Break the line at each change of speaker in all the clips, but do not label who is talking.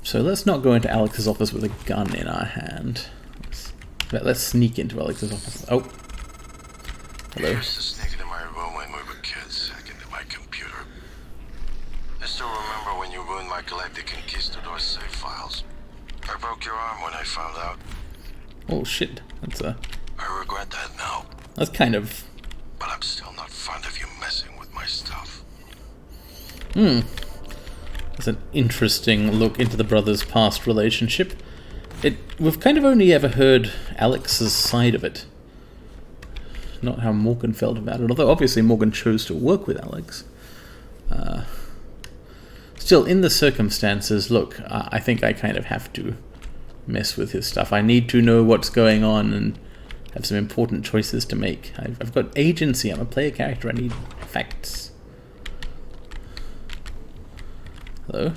So let's not go into Alex's office with a gun in our hand. Let's sneak into Alex's office. Oh. Hello.
I used to sneak into my room when we were kids, hack into my computer. I still remember when you ruined my Galactic Conquistador save files. I broke your arm when I found out.
Oh shit.
I regret that now.
That's kind of...
But I'm still not fond of you messing with my stuff.
That's an interesting look into the brothers' past relationship. We've kind of only ever heard Alex's side of it. Not how Morgan felt about it, although obviously Morgan chose to work with Alex. Still, in the circumstances, look, I think I kind of have to mess with his stuff. I need to know what's going on and have some important choices to make. I've got agency, I'm a player character, I need facts. Hello?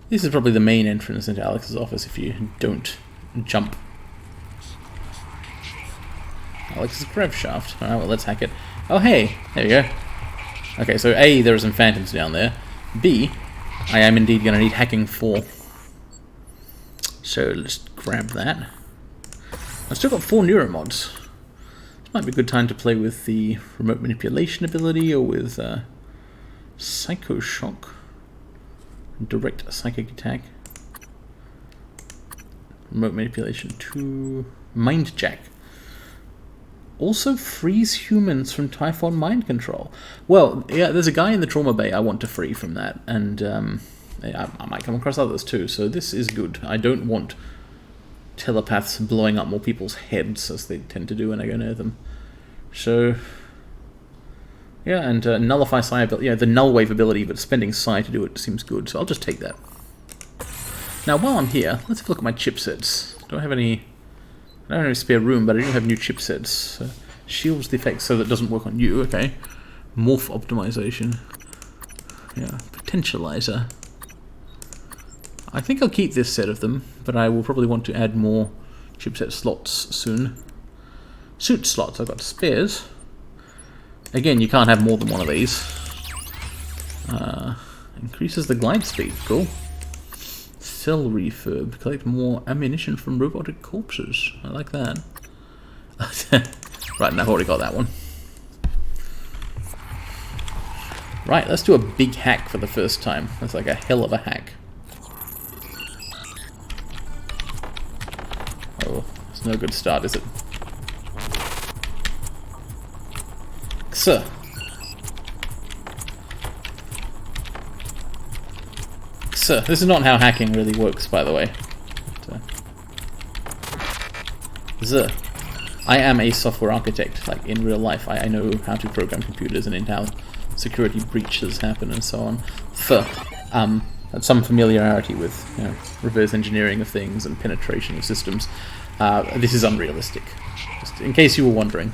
This is probably the main entrance into Alex's office if you don't jump. Alex's grav shaft. Alright, well, let's hack it. Oh, hey! There we go. Okay, so A, there are some phantoms down there. B, I am indeed going to need hacking for. So let's grab that. I've still got 4 neuromods. This might be a good time to play with the remote manipulation ability or with Psycho Shock. Direct psychic attack. Remote manipulation 2. Mind Jack. Also frees humans from Typhon mind control. Well, yeah, there's a guy in the trauma bay I want to free from that, and I might come across others too, so this is good. I don't want telepaths blowing up more people's heads, as they tend to do when I go near them. So, yeah, and nullify psi ability, yeah, the null wave ability, but spending psi to do it seems good, so I'll just take that. Now, while I'm here, let's have a look at my chipsets. I don't have any spare room, but I do have new chipsets. Shields the effects so that it doesn't work on you, okay. Morph optimization. Yeah, potentializer. I think I'll keep this set of them, but I will probably want to add more chipset slots soon. Suit slots, I've got spares. Again, you can't have more than one of these. Increases the glide speed, cool. Cell refurb, collect more ammunition from robotic corpses. I like that. Right, and I've already got that one. Right, let's do a big hack for the first time. That's like a hell of a hack. Oh, it's no good start, is it? Sir. So, this is not how hacking really works, by the way. I am a software architect, like in real life. I know how to program computers and in how security breaches happen and so on. Some familiarity with reverse engineering of things and penetration of systems. This is unrealistic, just in case you were wondering.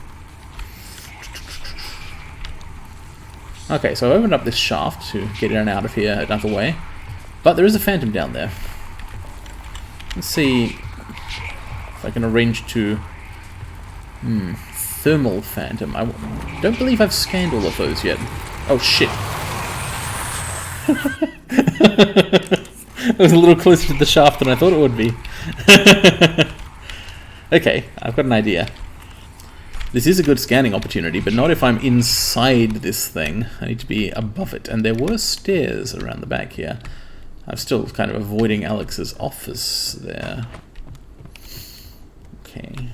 Okay, so I opened up this shaft to get in and out of here another way. But there is a phantom down there. Let's see if I can arrange to... thermal phantom. I don't believe I've scanned all of those yet. Oh shit. It was a little closer to the shaft than I thought it would be. Okay, I've got an idea. This is a good scanning opportunity, but not if I'm inside this thing. I need to be above it. And there were stairs around the back here. I'm still kind of avoiding Alex's office there. Okay.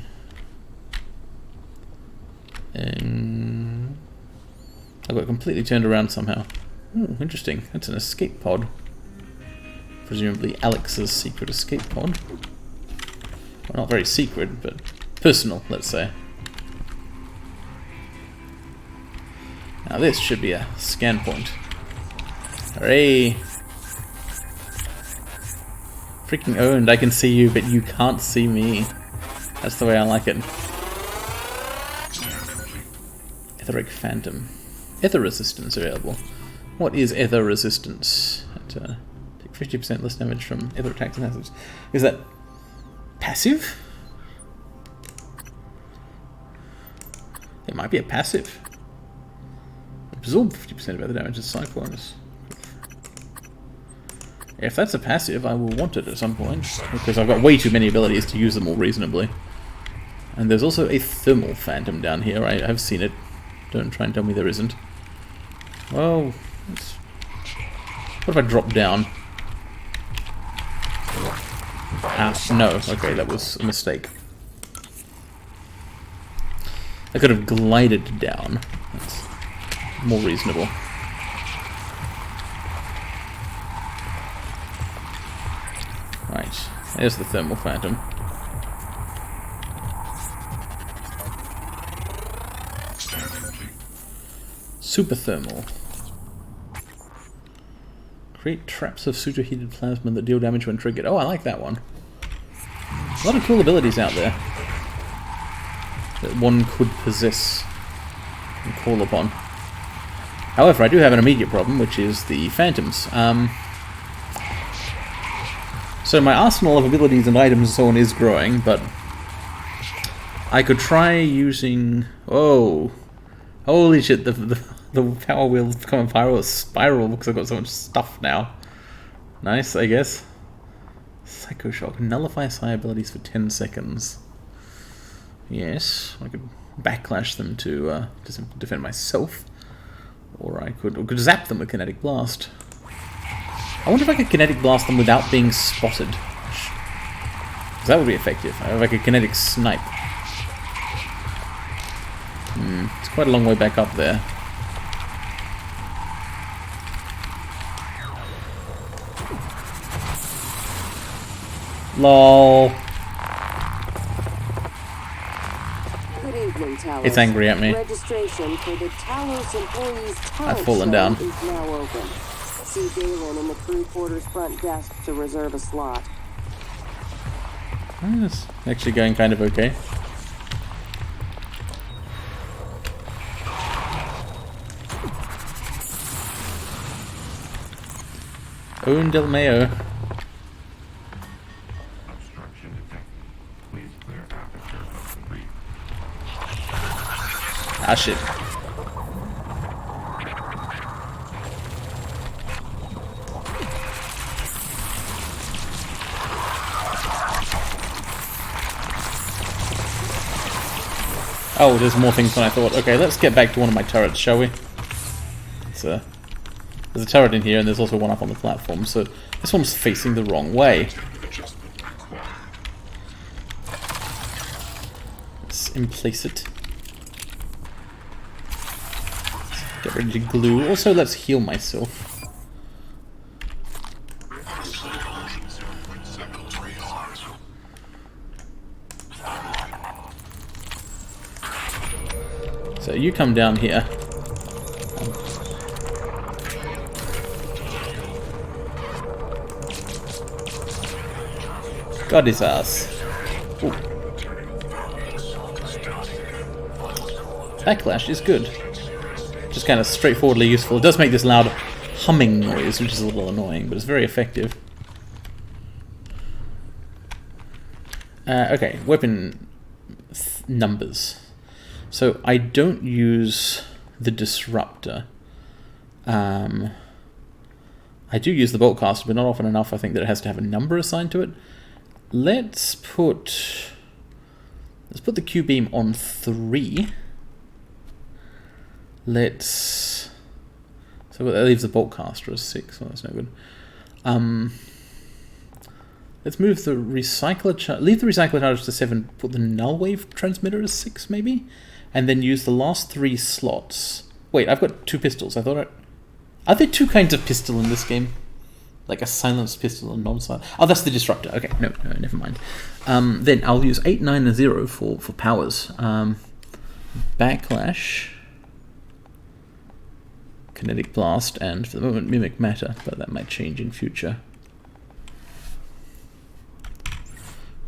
I got completely turned around somehow. Oh, interesting. That's an escape pod. Presumably Alex's secret escape pod. Well, not very secret, but personal, let's say. Now this should be a scan point. Hooray! Freaking owned, I can see you, but you can't see me. That's the way I like it. Etheric Phantom. Ether resistance available. What is ether resistance? Take 50% less damage from ether attacks and hazards. Is that passive? It might be a passive. Absorb 50% of other damage as Cyclones. If that's a passive, I will want it at some point, because I've got way too many abilities to use them all reasonably. And there's also a thermal phantom down here. I've seen it. Don't try and tell me there isn't. Well, what if I drop down? Ah, no. Okay, that was a mistake. I could have glided down. That's more reasonable. Right, there's the thermal phantom. Super thermal. Create traps of superheated plasma that deal damage when triggered. Oh, I like that one. A lot of cool abilities out there that one could possess and call upon. However, I do have an immediate problem, which is the phantoms. So my arsenal of abilities and items and so on is growing, but I could try using... Oh! Holy shit, the power wheel is becoming spiral because I've got so much stuff now. Nice, I guess. Psycho Shock. Nullify psi abilities for 10 seconds. Yes, I could backlash them to defend myself. Or I could zap them with Kinetic Blast. I wonder if I could Kinetic Blast them without being spotted. Because that would be effective. If I could Kinetic Snipe. It's quite a long way back up there. LOL.
Good evening, Talos.
It's angry at me.
Registration for the Talos Employees Talent
I've fallen
Show
down.
is now open. See Dalen in the crew quarters front desk to reserve a slot.
It's actually going kind of okay. Owen Del Mayo.
Obstruction detected. Please clear aperture of the reef.
Ah, shit. Oh, there's more things than I thought. Okay, let's get back to one of my turrets, shall we? There's a turret in here, and there's also one up on the platform, so this one's facing the wrong way. Let's emplace it. Get ready to glue. Also, let's heal myself. So you come down here. God his ass. Ooh. Backlash is good. Just kind of straightforwardly useful. It does make this loud humming noise, which is a little annoying, but it's very effective. Okay, weapon numbers. So I don't use the Disruptor. I do use the Boltcaster, but not often enough, I think, that it has to have a number assigned to it. Let's put the Q-beam on 3. So that leaves the Boltcaster as 6. Well, that's no good. Let's move the recycler charge. Leave the recycler charge to 7. Put the null wave transmitter as 6, maybe, and then use the last 3 slots. Wait, I've got 2 pistols. I thought. Are there 2 kinds of pistol in this game? Like a silenced pistol and non-silenced. Oh, that's the Disruptor. Okay, no, never mind. Then I'll use 8, 9, and 0 for powers. Backlash, Kinetic Blast, and for the moment Mimic Matter, but that might change in future.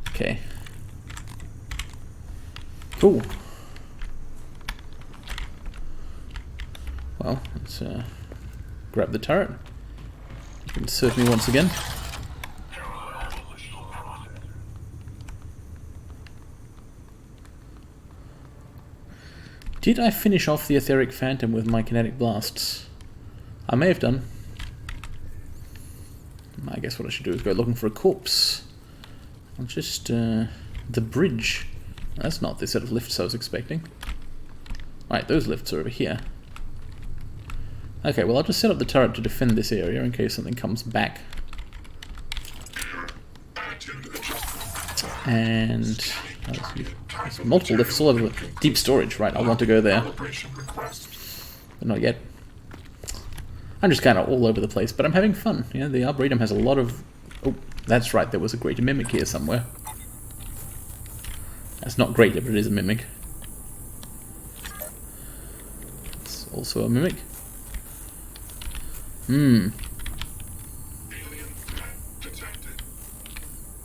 Okay. Cool. Well, let's grab the turret. You can serve me once again. Did I finish off the Etheric Phantom with my Kinetic Blasts? I may have done. I guess what I should do is go looking for a corpse. I'll just... the bridge. That's not the set of lifts I was expecting. Right, those lifts are over here. Okay, well I'll just set up the turret to defend this area in case something comes back. And there's multiple lifts all over. Deep storage, right, I want to go there. But not yet. I'm just kind of all over the place, but I'm having fun. Yeah, the Arboretum has a lot of... Oh, that's right, there was a greater mimic here somewhere. That's not greater, but it is a mimic. It's also a mimic.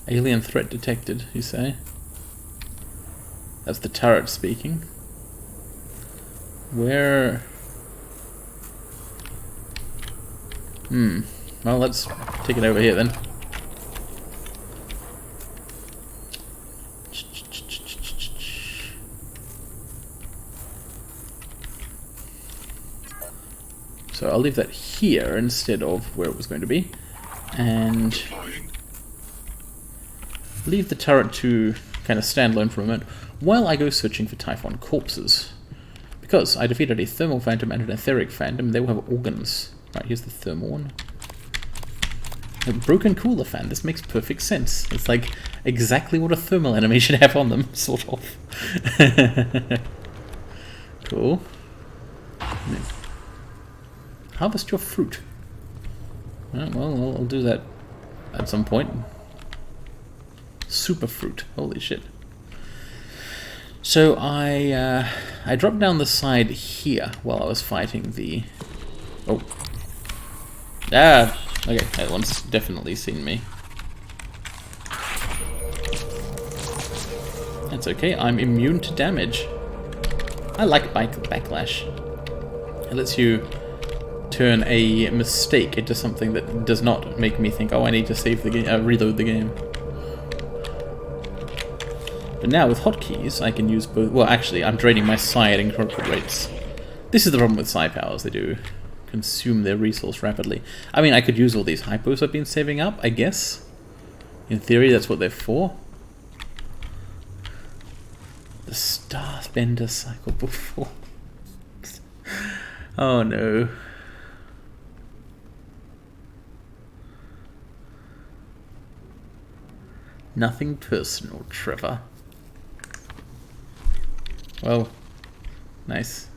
Alien threat detected, you say? That's the turret speaking. Where... Well, let's take it over here then. So I'll leave that here instead of where it was going to be. And leave the turret to kind of stand alone for a moment while I go searching for Typhon corpses. Because I defeated a thermal phantom and an etheric phantom, they will have organs. Right, here's the thermal one. A broken cooler fan, this makes perfect sense. It's like exactly what a thermal enemy should have on them, sort of. Cool. Harvest your fruit. Well, I'll do that at some point. Super fruit, holy shit. So I dropped down the side here while I was fighting the... Oh. Ah! Okay, that one's definitely seen me. That's okay, I'm immune to damage. I like backlash. It lets you turn a mistake into something that does not make me think, oh, I need to save the game, reload the game. But now with hotkeys, I can use both. Well, actually, I'm draining my psi at incredible rates. This is the problem with psi powers; they do consume their resource rapidly. I mean, I could use all these hypos I've been saving up, I guess. In theory, that's what they're for. The Starbender cycle before. Oh no. Nothing personal, Trevor. Well, nice.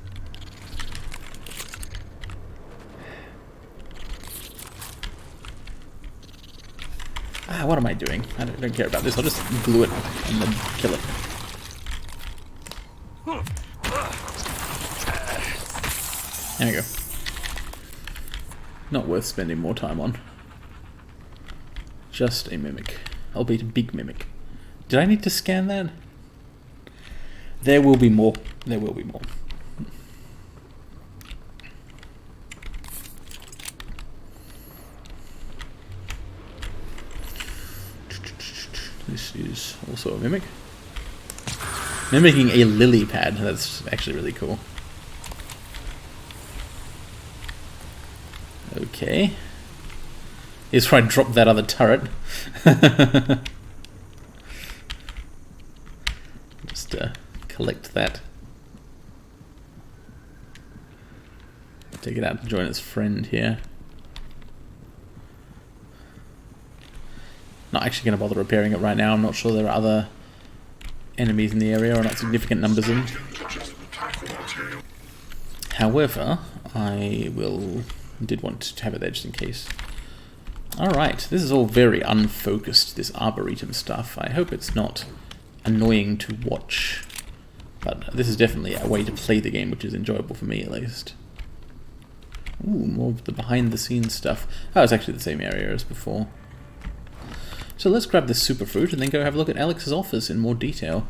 Ah, what am I doing? I don't care about this. I'll just glue it and then kill it. There we go. Not worth spending more time on. Just a mimic. Albeit a big mimic. Did I need to scan that? There will be more. There will be more. This is also a mimic. Mimicking a lily pad. That's actually really cool. Okay. Here's where I drop that other turret. Just collect that. Take it out to join its friend here. Not actually going to bother repairing it right now. I'm not sure there are other enemies in the area or not significant numbers in. However, I did want to have it there just in case. Alright, this is all very unfocused, this Arboretum stuff. I hope it's not annoying to watch. But this is definitely a way to play the game, which is enjoyable for me at least. Ooh, more of the behind the scenes stuff. Oh, it's actually the same area as before. So let's grab this superfruit and then go have a look at Alex's office in more detail.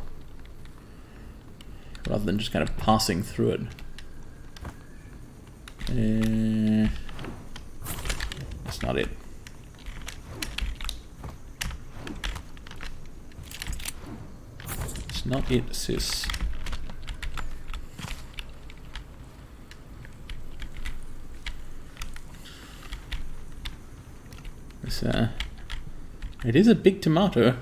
Rather than just kind of passing through it. That's not it. It's not it, sis. This, It is a big tomato.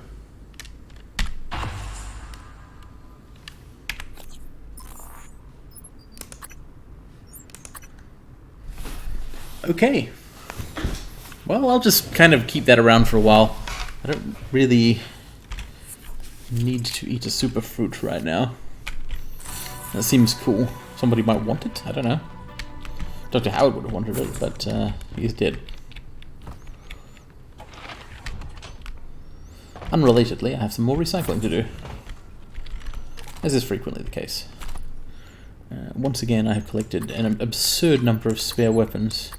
Okay. Well, I'll just kind of keep that around for a while. I don't really need to eat a super fruit right now. That seems cool. Somebody might want it. I don't know. Dr. Howard would have wanted it, but he's dead. Unrelatedly, I have some more recycling to do. As is frequently the case. Once again, I have collected an absurd number of spare weapons.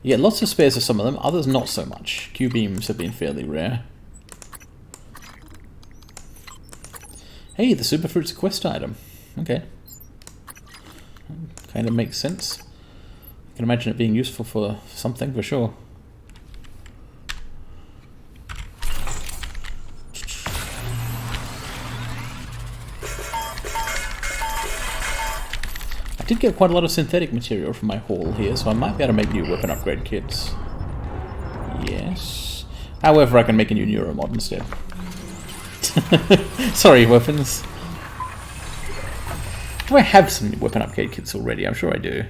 You get lots of spares of some of them, others not so much. Q-beams have been fairly rare. Hey, the superfruit's a quest item. Okay. Kind of makes sense. I can imagine it being useful for something, for sure. I did get quite a lot of synthetic material from my haul here, so I might be able to make new weapon upgrade kits. Yes. However, I can make a new Neuromod instead. Sorry, weapons. Do I have some weapon upgrade kits already? I'm sure I do.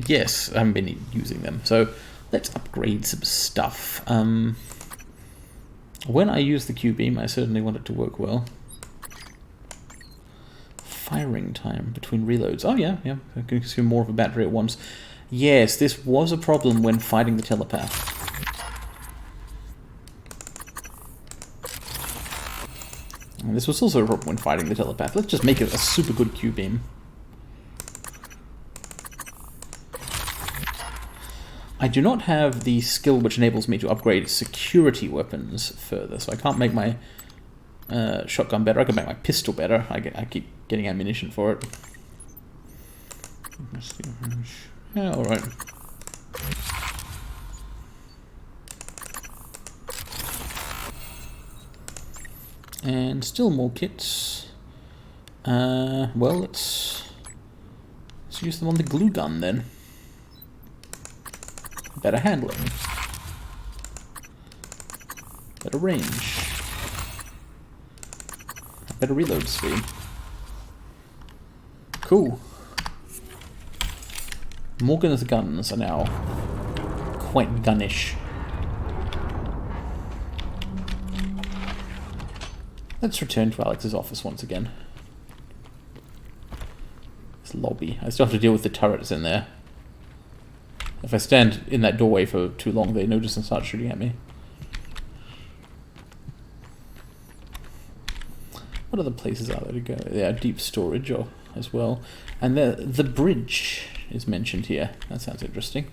Yes, I haven't been using them. So let's upgrade some stuff. When I use the Q-beam, I certainly want it to work well. Firing time between reloads. Oh yeah, yeah. I can consume more of a battery at once. Yes, this was a problem when fighting the telepath. And this was also a problem when fighting the telepath. Let's just make it a super good Q-beam. I do not have the skill which enables me to upgrade security weapons further, so I can't make my shotgun better. I can make my pistol better. I keep getting ammunition for it. Yeah, alright. And still more kits. Well, let's use them on the glue gun then. Better handling. Better range. Better reload speed. Cool. Morgan's guns are now quite gunnish. Let's return to Alex's office once again. This lobby. I still have to deal with the turrets in there. If I stand in that doorway for too long, they notice and start shooting at me. What other places are there to go? Yeah, deep storage as well. And the bridge is mentioned here. That sounds interesting.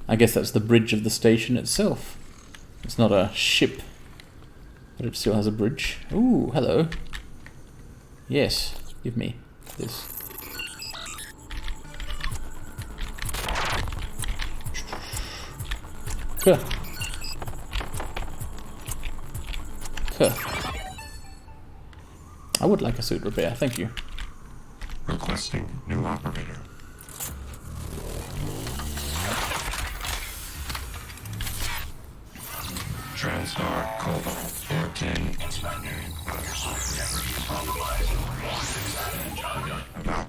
I guess that's the bridge of the station itself. It's not a ship, but it still has a bridge. Ooh, hello. Yes, give me this. Kuh. Kuh. I would like a suit repair, thank you.
Requesting new operator. Transtar Cobalt 410.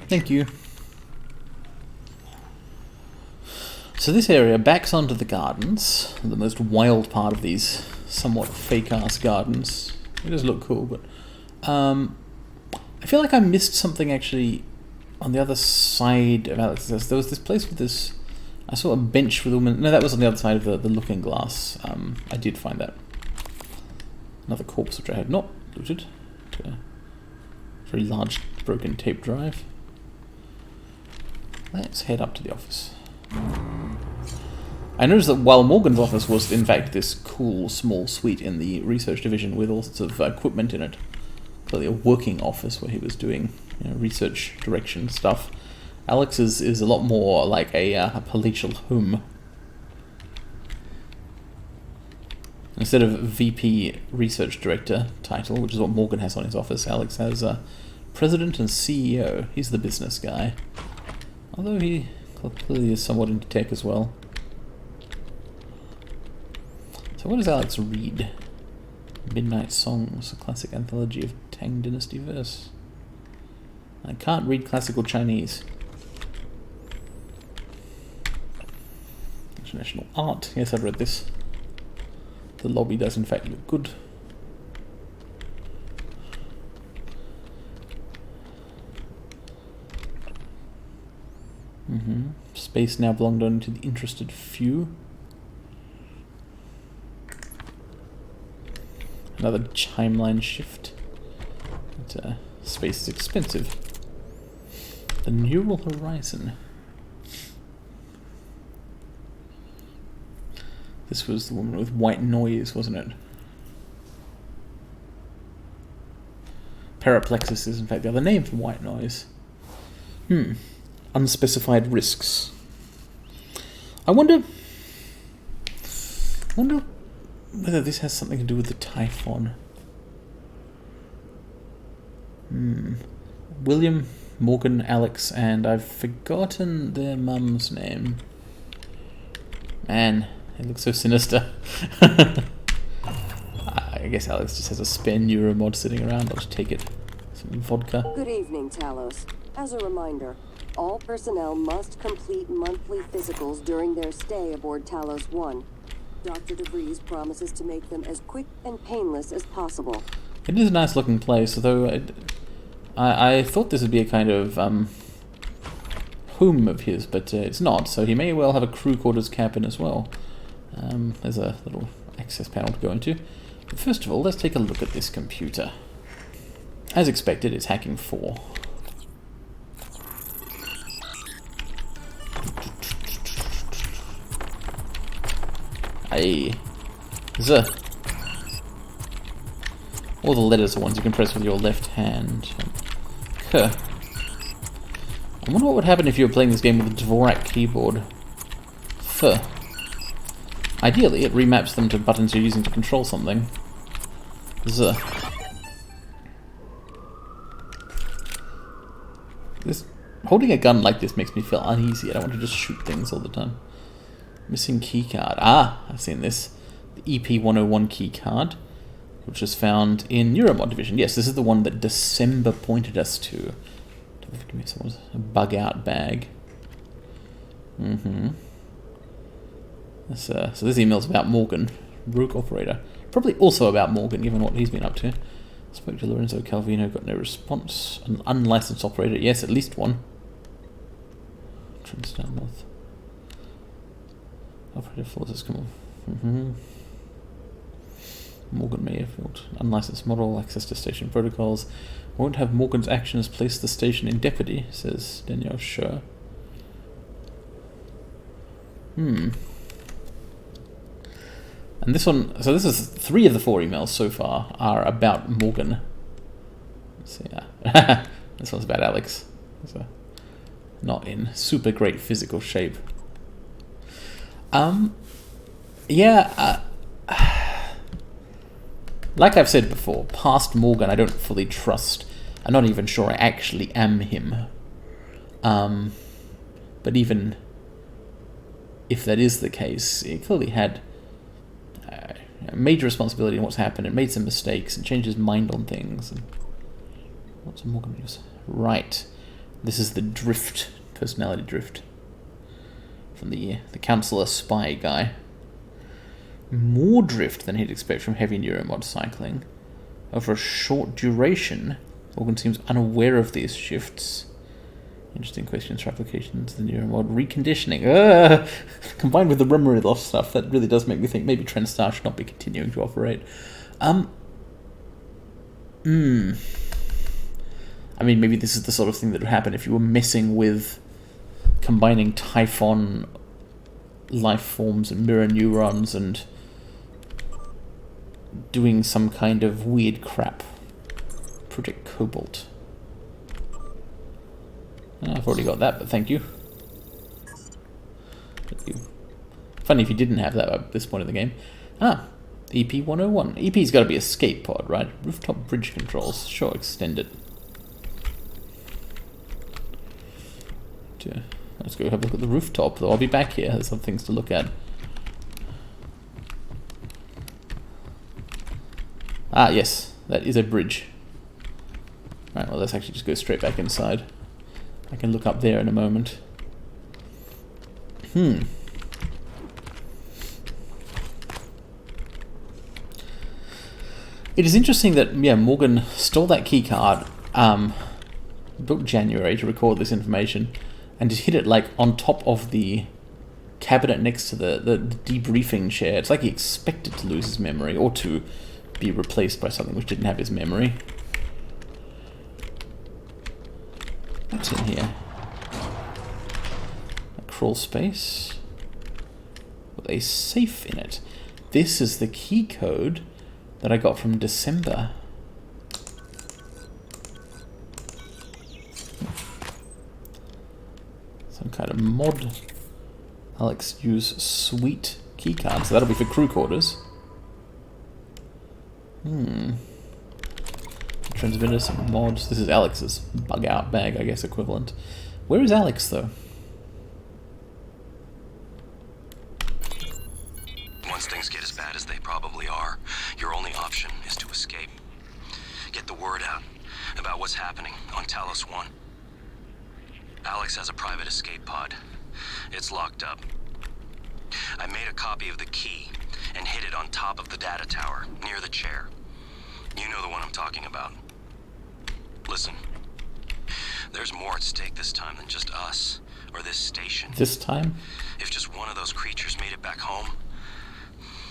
Thank you. So this area backs onto the gardens, the most wild part of these somewhat fake-ass gardens. It does look cool, but I feel like I missed something actually on the other side of Alex's. There was this place with this... I saw a bench with a woman... No, that was on the other side of the looking glass. I did find that. Another corpse which I had not looted. A very large broken tape drive. Let's head up to the office. I noticed that while Morgan's office was in fact this cool small suite in the research division with all sorts of equipment in it, clearly a working office where he was doing research direction stuff, Alex's is a lot more like a palatial home. Instead of VP Research Director title, which is what Morgan has on his office, Alex has President and CEO. He's the business guy. Although he clearly is somewhat into tech as well. So what does Alex read? Midnight Songs, a classic anthology of Tang Dynasty verse. I can't read classical Chinese. International art. Yes, I've read this. The lobby does in fact look good. Space now belonged only to the interested few. Another timeline shift. But, space is expensive. The Neural Horizon. This was the woman with white noise, wasn't it? Paraplexus is in fact the other name for white noise. Unspecified risks. I wonder whether this has something to do with the Typhon. William, Morgan, Alex, and I've forgotten their mum's name. Man, it looks so sinister. I guess Alex just has a spare neuromod sitting around. I'll just take it. Some vodka.
Good evening, Talos. As a reminder, all personnel must complete monthly physicals during their stay aboard Talos 1. Dr. DeVries promises to make them as quick and painless as possible.
It is a nice looking place, although I thought this would be a kind of home of his, but it's not, so he may well have a crew quarters cabin as well. There's a little access panel to go into. But first of all, let's take a look at this computer. As expected, it's hacking 4. Hey, all the letters are ones you can press with your left hand. I wonder what would happen if you were playing this game with a Dvorak keyboard. Ideally, it remaps them to buttons you're using to control something. Holding a gun like this makes me feel uneasy. I don't want to just shoot things all the time. Missing keycard. Ah, I've seen this. The EP101 keycard, which was found in Neuromod Division. Yes, this is the one that December pointed us to. Give me someone's bug out bag. So this email's about Morgan, rogue operator. Probably also about Morgan, given what he's been up to. Spoke to Lorenzo Calvino, got no response. An unlicensed operator. Yes, at least one. Trinstar North. Operator forces come on. Morgan Mayfield. Unlicensed model, access to station protocols. Won't have Morgan's actions place the station in jeopardy, says Danielle Scher. And this one, so this is 3 of the 4 emails so far are about Morgan. Let's see, this one's about Alex. So not in super great physical shape. Like I've said before, past Morgan I don't fully trust. I'm not even sure I actually am him. But even if that is the case, he clearly had a major responsibility in what's happened and made some mistakes and changed his mind on things. And what's Morgan use? Right. This is the drift, personality drift. From the counselor spy guy. More drift than he'd expect from heavy neuromod cycling. Over a short duration, Morgan seems unaware of these shifts. Interesting questions for applications to the neuromod reconditioning. Combined with the memory loss stuff, that really does make me think maybe Trinstar should not be continuing to operate. I mean, maybe this is the sort of thing that would happen if you were messing with combining Typhon life forms and mirror neurons and doing some kind of weird crap. Project Cobalt. I've already got that, but thank you. Funny if you didn't have that at this point in the game. EP101. EP's got to be escape pod, right? Rooftop bridge controls. Sure, extend it. Let's go have a look at the rooftop, though I'll be back here. There's some things to look at. Ah, yes, that is a bridge. Right, well, let's actually just go straight back inside. I can look up there in a moment. It is interesting that, yeah, Morgan stole that key card, booked January to record this information, and just hit it like on top of the cabinet next to the debriefing chair. It's like he expected to lose his memory or to be replaced by something which didn't have his memory. What's in here? A crawl space with a safe in it. This is the key code that I got from December. Some kind of mod. Alex use sweet keycard, so that'll be for crew quarters. Transmitter, some mods. This is Alex's bug out bag, I guess, equivalent. Where is Alex, though?
Once things get as bad as they probably are, your only option is to escape. Get the word out about what's happening on Talos 1. Alex has a private escape pod. It's locked up. I made a copy of the key and hid it on top of the data tower, near the chair. You know the one I'm talking about. Listen, there's more at stake this time than just us, or this station.
This time?
If just one of those creatures made it back home,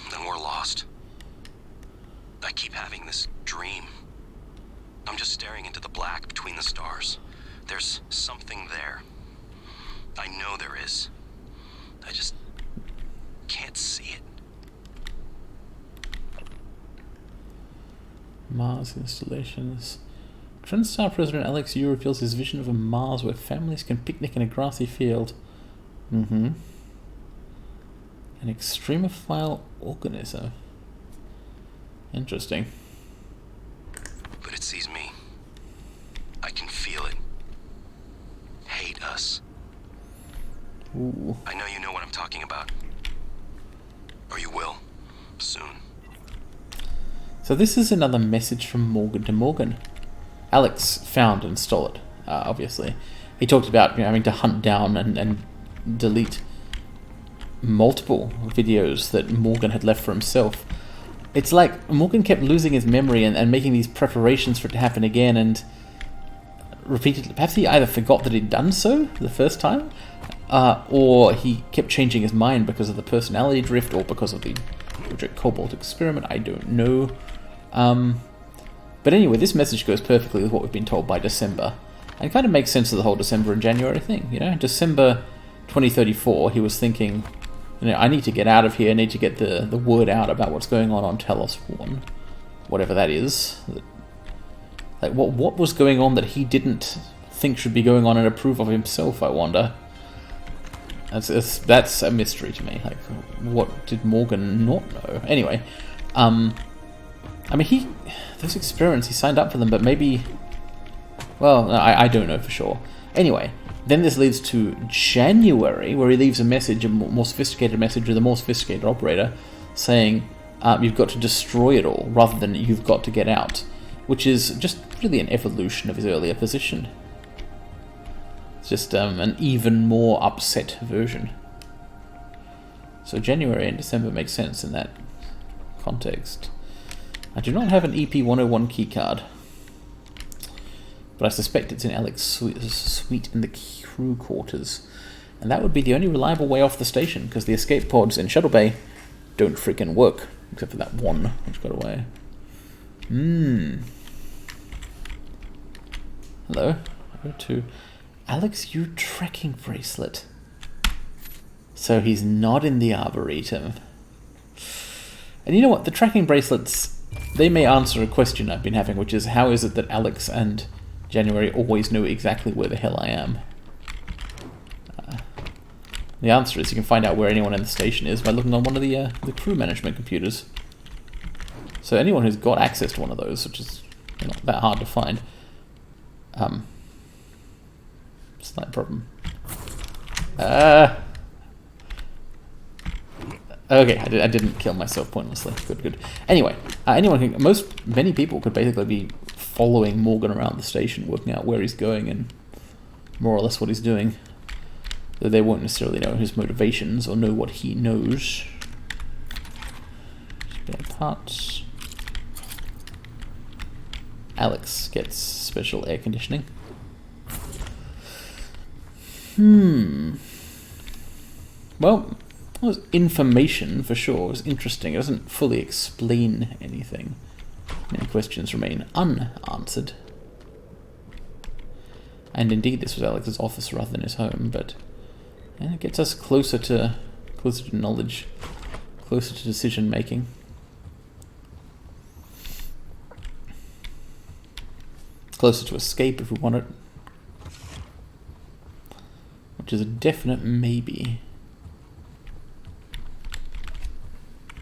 then we're lost. I keep having this dream. I'm just staring into the black between the stars. There's something there. I know there is. I just can't see it.
Mars installations. Transstar President Alex Yu reveals his vision of a Mars where families can picnic in a grassy field. An extremophile organism. Interesting.
But it sees me. I can feel it. Hate us.
Ooh.
I know you know what I'm talking about. Or you will. Soon.
So this is another message from Morgan to Morgan. Alex found and stole it, obviously. He talked about having to hunt down and delete multiple videos that Morgan had left for himself. It's like Morgan kept losing his memory and making these preparations for it to happen again, and repeatedly. Perhaps he either forgot that he'd done so the first time, or he kept changing his mind because of the personality drift or because of the Project Cobalt experiment. I don't know. But anyway, this message goes perfectly with what we've been told by December, and kind of makes sense of the whole December and January thing. December 2034, he was thinking, I need to get out of here. I need to get the word out about what's going on Talos 1, whatever that is. Like, what was going on that he didn't think should be going on and approve of himself, I wonder. That's a mystery to me. Like, what did Morgan not know? Anyway, those experiments, he signed up for them, but maybe... Well, no, I don't know for sure. Anyway, then this leads to January, where he leaves a message, a more sophisticated message with a more sophisticated operator, saying, you've got to destroy it all, rather than you've got to get out. Which is just really an evolution of his earlier position. It's just an even more upset version. So January and December make sense in that context. I do not have an EP-101 keycard, but I suspect it's in Alex's suite in the crew quarters. And that would be the only reliable way off the station, because the escape pods in Shuttle Bay don't freaking work, except for that one which got away. Hello. Go to Alex Yu tracking bracelet. So he's not in the Arboretum. And you know what? The tracking bracelets, they may answer a question I've been having, which is, how is it that Alex and January always know exactly where the hell I am? The answer is you can find out where anyone in the station is by looking on one of the crew management computers. So anyone who's got access to one of those, which is not that hard to find, slight problem. Okay, I didn't kill myself pointlessly. Good. Anyway, many people could basically be following Morgan around the station, working out where he's going and more or less what he's doing. Though they won't necessarily know his motivations or know what he knows. Spare parts. Alex gets special air conditioning. Well, that was information for sure. It was interesting. It doesn't fully explain anything. Many questions remain unanswered. And indeed, this was Alex's office rather than his home, but it gets us closer to knowledge, closer to decision making. Closer to escape if we want it. Which is a definite maybe.